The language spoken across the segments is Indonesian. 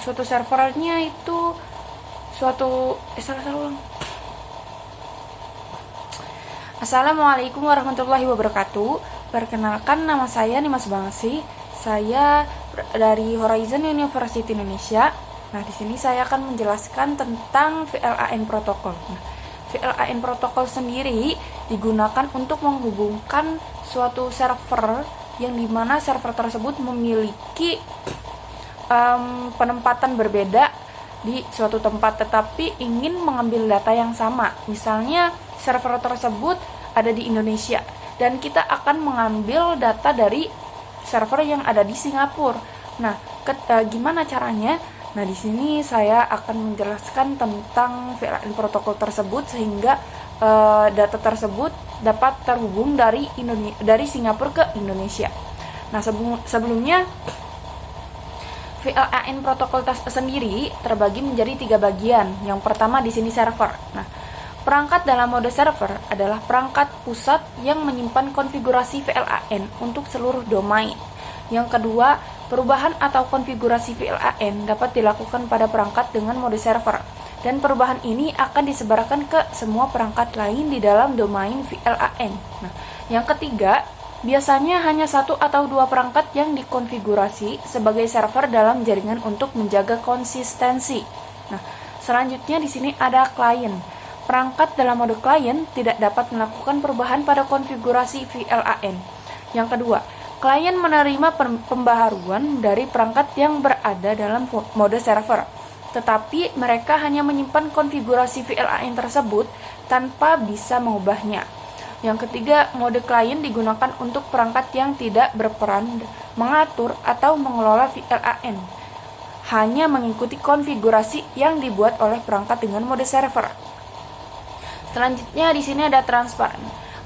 suatu servernya itu suatu salah ulang. Assalamualaikum warahmatullahi wabarakatuh. Perkenalkan, nama saya Nimas Bangsi. Saya dari Horizon University Indonesia. Nah, di sini saya akan menjelaskan tentang VLAN protokol. Nah, VLAN protokol sendiri digunakan untuk menghubungkan suatu server yang dimana server tersebut memiliki penempatan berbeda di suatu tempat tetapi ingin mengambil data yang sama. Misalnya server tersebut ada di Indonesia dan kita akan mengambil data dari server yang ada di Singapura. Nah, gimana caranya? Nah, di sini saya akan menjelaskan tentang VLAN protokol tersebut sehingga data tersebut dapat terhubung dari Singapura ke Indonesia. Nah, sebelumnya VLAN protokol sendiri terbagi menjadi 3 bagian. Yang pertama di sini server. Nah, perangkat dalam mode server adalah perangkat pusat yang menyimpan konfigurasi VLAN untuk seluruh domain. Yang kedua, perubahan atau konfigurasi VLAN dapat dilakukan pada perangkat dengan mode server, dan perubahan ini akan disebarkan ke semua perangkat lain di dalam domain VLAN. Nah, yang ketiga, biasanya hanya 1 atau 2 perangkat yang dikonfigurasi sebagai server dalam jaringan untuk menjaga konsistensi. Nah, selanjutnya di sini ada klien. Perangkat dalam mode klien tidak dapat melakukan perubahan pada konfigurasi VLAN. Yang kedua, klien menerima pembaharuan dari perangkat yang berada dalam mode server, tetapi mereka hanya menyimpan konfigurasi VLAN tersebut tanpa bisa mengubahnya. Yang ketiga, mode klien digunakan untuk perangkat yang tidak berperan mengatur atau mengelola VLAN, hanya mengikuti konfigurasi yang dibuat oleh perangkat dengan mode server. Selanjutnya di sini ada transparan.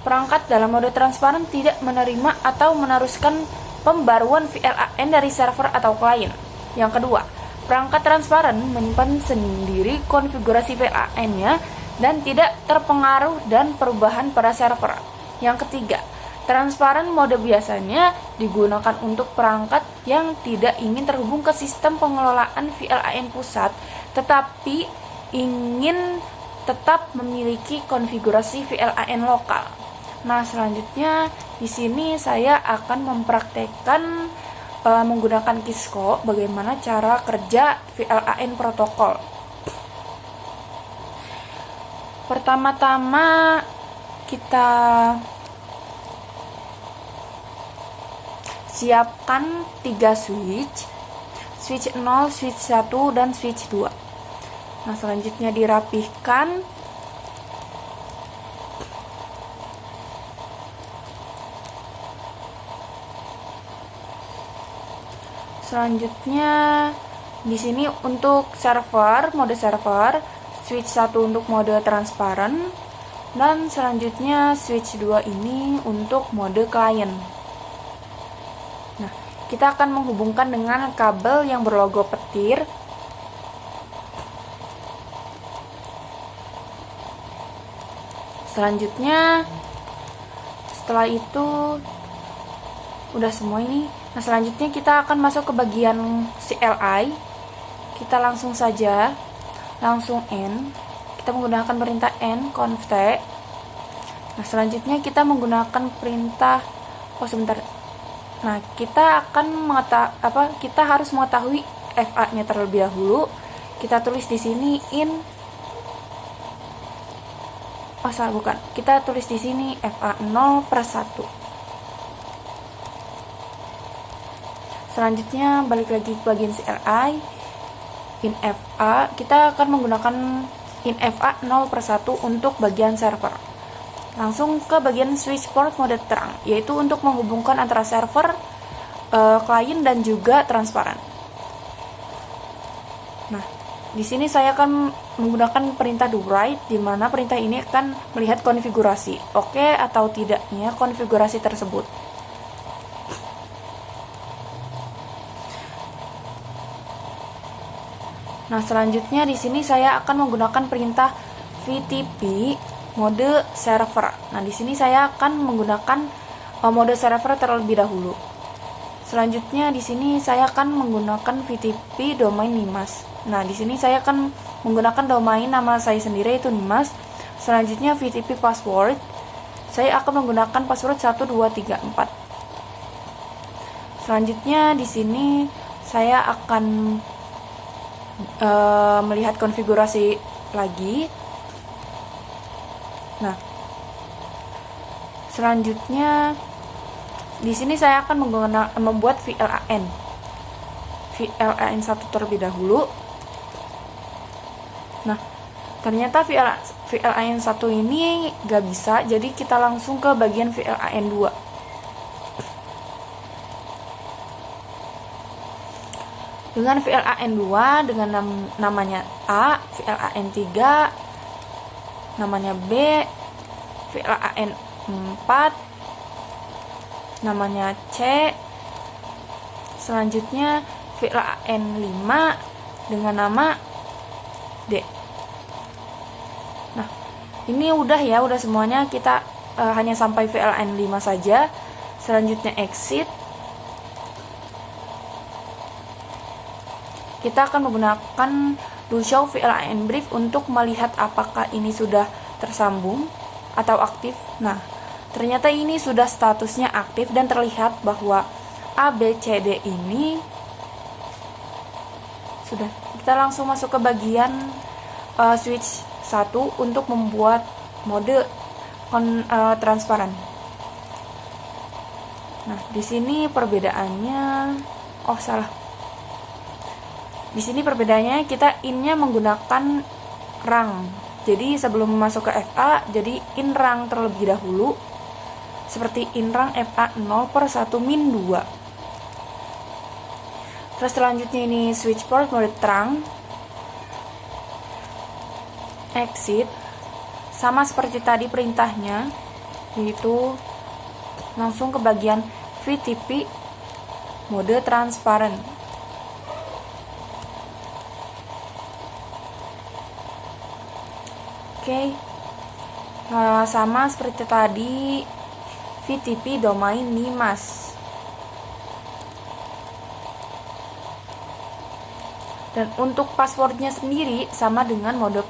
Perangkat dalam mode transparan tidak menerima atau meneruskan pembaruan VLAN dari server atau klien. Yang kedua, perangkat transparan menyimpan sendiri konfigurasi VLAN-nya dan tidak terpengaruh dan perubahan pada server. Yang ketiga, transparan mode biasanya digunakan untuk perangkat yang tidak ingin terhubung ke sistem pengelolaan VLAN pusat, tetapi ingin tetap memiliki konfigurasi VLAN lokal. Nah, selanjutnya di sini saya akan mempraktekkan menggunakan Kisco bagaimana cara kerja VLAN protokol. Pertama-tama kita siapkan 3 switch 0, switch 1, dan switch 2. Nah, selanjutnya dirapihkan. Selanjutnya di sini untuk server, mode server, switch 1 untuk mode transparan, dan selanjutnya switch 2 ini untuk mode klien. Nah, kita akan menghubungkan dengan kabel yang berlogo petir. Selanjutnya, setelah itu udah semua ini. Nah, selanjutnya kita akan masuk ke bagian CLI. Kita langsung N. Kita menggunakan perintah N conft. Nah, selanjutnya kita menggunakan perintah Nah, kita akan kita harus mengetahui FA-nya terlebih dahulu. Kita tulis di sini Kita tulis di sini FA 0/1. Selanjutnya balik lagi ke bagian CLI. INFA, kita akan menggunakan INFA 0/1 untuk bagian server. Langsung ke bagian switch port mode terang, yaitu untuk menghubungkan antara server, klien, dan juga transparan. Nah, di sini saya akan menggunakan perintah do write, di mana perintah ini akan melihat konfigurasi, oke atau tidaknya konfigurasi tersebut. Nah, selanjutnya di sini saya akan menggunakan perintah VTP mode server. Nah, di sini saya akan menggunakan mode server terlebih dahulu. Selanjutnya di sini saya akan menggunakan VTP domain Nimas. Nah, di sini saya akan menggunakan domain nama saya sendiri yaitu Nimas. Selanjutnya VTP password. Saya akan menggunakan password 1234. Selanjutnya di sini saya akan melihat konfigurasi lagi. Nah, selanjutnya di sini saya akan membuat VLAN 1 terlebih dahulu. Nah, ternyata VLAN 1 ini gak bisa, jadi kita langsung ke bagian VLAN 2. Dengan VLAN 2 dengan namanya A, VLAN 3 namanya B, VLAN 4 namanya C. Selanjutnya VLAN 5 dengan nama D. Nah, ini udah semuanya. Kita hanya sampai VLAN 5 saja. Selanjutnya exit. Kita akan menggunakan do show VLAN brief untuk melihat apakah ini sudah tersambung atau aktif. Nah, ternyata ini sudah statusnya aktif dan terlihat bahwa A, B, C, D ini sudah. Kita langsung masuk ke bagian switch 1 untuk membuat mode transparan. Nah, di sini perbedaannya Di sini perbedaannya kita in-nya menggunakan rang. Jadi sebelum masuk ke FA, jadi in rang terlebih dahulu. Seperti in rang FA 0/1-2. Terus selanjutnya ini switch port mode terang, exit, sama seperti tadi perintahnya, yaitu langsung ke bagian VTP mode transparan. Oke. Sama seperti tadi VTP domain Nimas. Dan untuk passwordnya sendiri sama dengan mode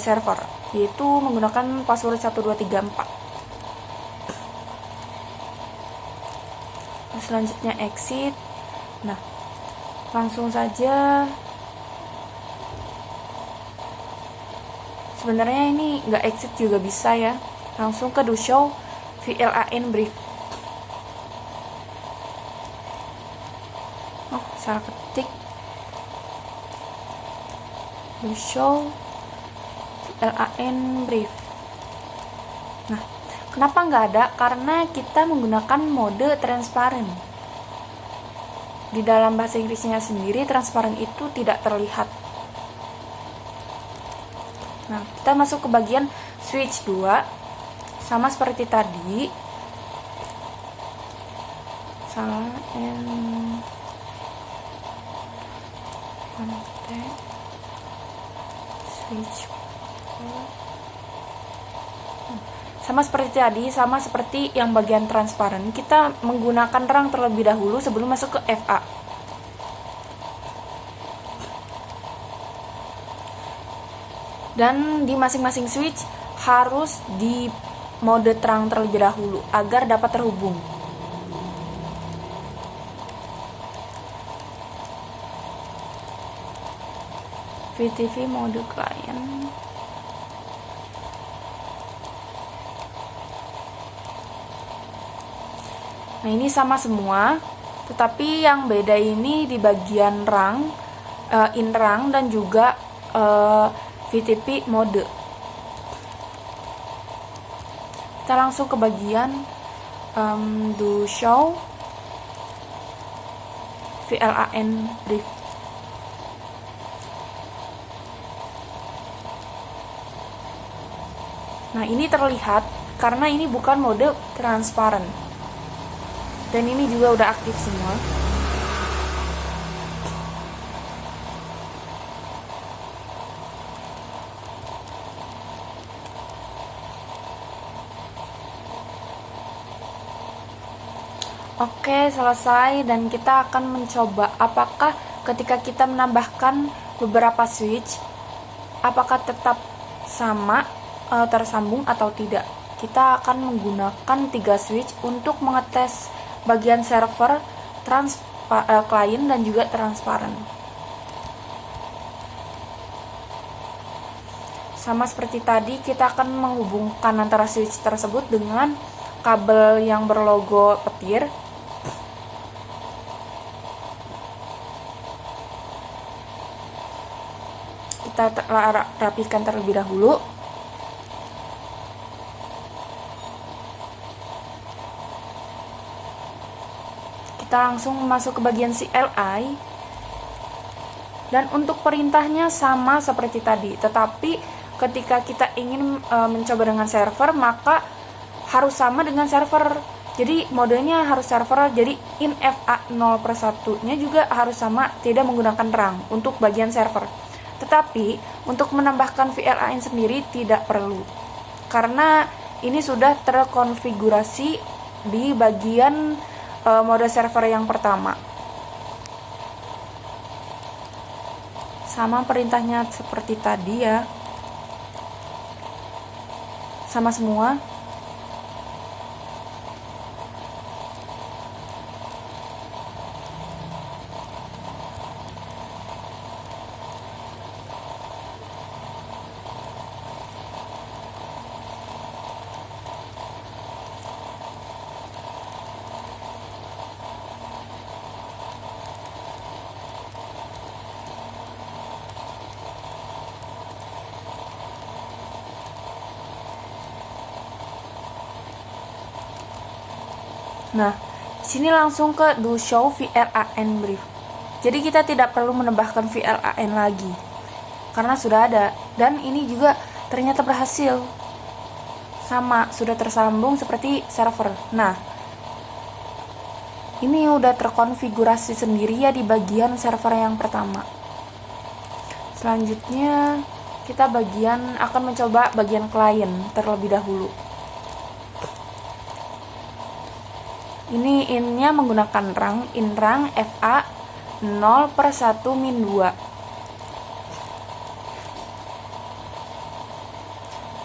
server, yaitu menggunakan password 1234. Selanjutnya exit. Nah, langsung saja. Sebenarnya ini nggak exit juga bisa ya. Langsung ke do show VLAN brief. Salah ketik. Do show VLAN brief. Nah, kenapa nggak ada? Karena kita menggunakan mode transparan. Di dalam bahasa Inggrisnya sendiri, transparan itu tidak terlihat. Nah, kita masuk ke bagian switch 2. Sama seperti tadi. Switch. Sama seperti tadi, sama seperti yang bagian transparan, kita menggunakan rang terlebih dahulu sebelum masuk ke FA. Dan di masing-masing switch harus di mode terang terlebih dahulu agar dapat terhubung. VTP mode client. Nah, ini sama semua, tetapi yang beda ini di bagian rang, in rang dan juga VTP mode. Kita langsung ke bagian do show VLAN brief. Nah, ini terlihat karena ini bukan mode transparan. Dan ini juga udah aktif semua. Oke, selesai, dan kita akan mencoba apakah ketika kita menambahkan beberapa switch, apakah tetap sama tersambung atau tidak. Kita akan menggunakan 3 switch untuk mengetes bagian server, client, dan juga transparan. Sama seperti tadi, kita akan menghubungkan antara switch tersebut dengan kabel yang berlogo petir. Kita rapikan terlebih dahulu. Kita langsung masuk ke bagian CLI, dan untuk perintahnya sama seperti tadi, tetapi ketika kita ingin mencoba dengan server, maka harus sama dengan server. Jadi modenya harus server, jadi infa 0/1 nya juga harus sama, tidak menggunakan rang untuk bagian server. Tetapi untuk menambahkan VLAN sendiri tidak perlu, karena ini sudah terkonfigurasi di bagian mode server yang pertama. Sama perintahnya seperti tadi ya, sama semua. Nah, sini langsung ke do show VLAN brief. Jadi kita tidak perlu menambahkan VLAN lagi, karena sudah ada. Dan ini juga ternyata berhasil. Sama, sudah tersambung seperti server. Nah, ini udah terkonfigurasi sendiri ya di bagian server yang pertama. Selanjutnya, kita akan mencoba bagian klien terlebih dahulu. Ini innya menggunakan rang, inrang FA 0/1-2.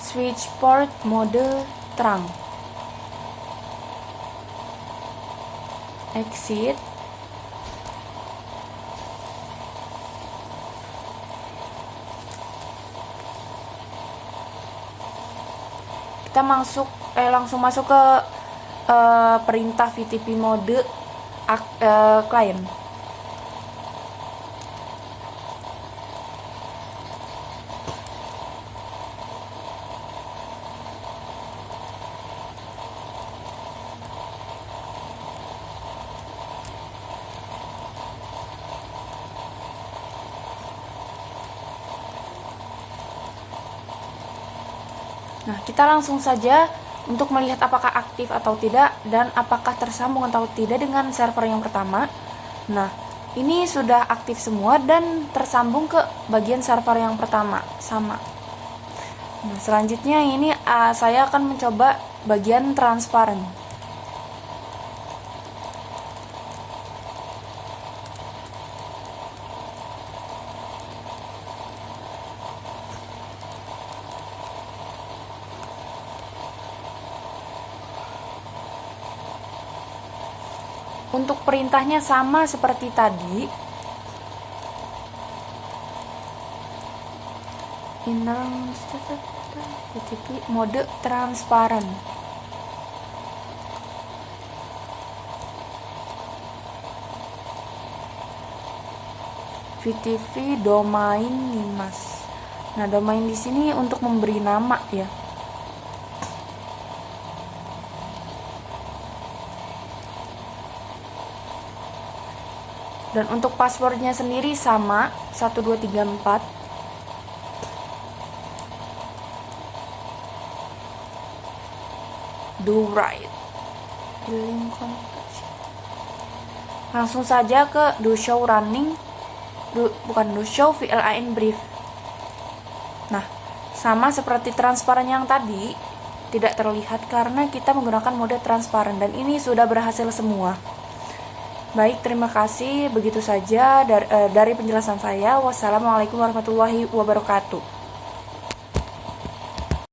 Switch port mode terang. Exit. Kita langsung masuk ke perintah VTP mode klien. Nah, kita langsung saja untuk melihat apakah aktif atau tidak dan apakah tersambung atau tidak dengan server yang pertama. Nah, ini sudah aktif semua dan tersambung ke bagian server yang pertama, sama. Nah, selanjutnya ini saya akan mencoba bagian transparan. Untuk perintahnya sama seperti tadi. VTP mode transparan. VTP domain Nimas. Nah, domain di sini untuk memberi nama ya. Dan untuk passwordnya sendiri sama, 1234. Do right. Langsung saja ke do show running. Do show VLAN brief. Nah, sama seperti transparan yang tadi, tidak terlihat karena kita menggunakan mode transparan, dan ini sudah berhasil semua. Baik, terima kasih. Begitu saja dari penjelasan saya. Wassalamualaikum warahmatullahi wabarakatuh.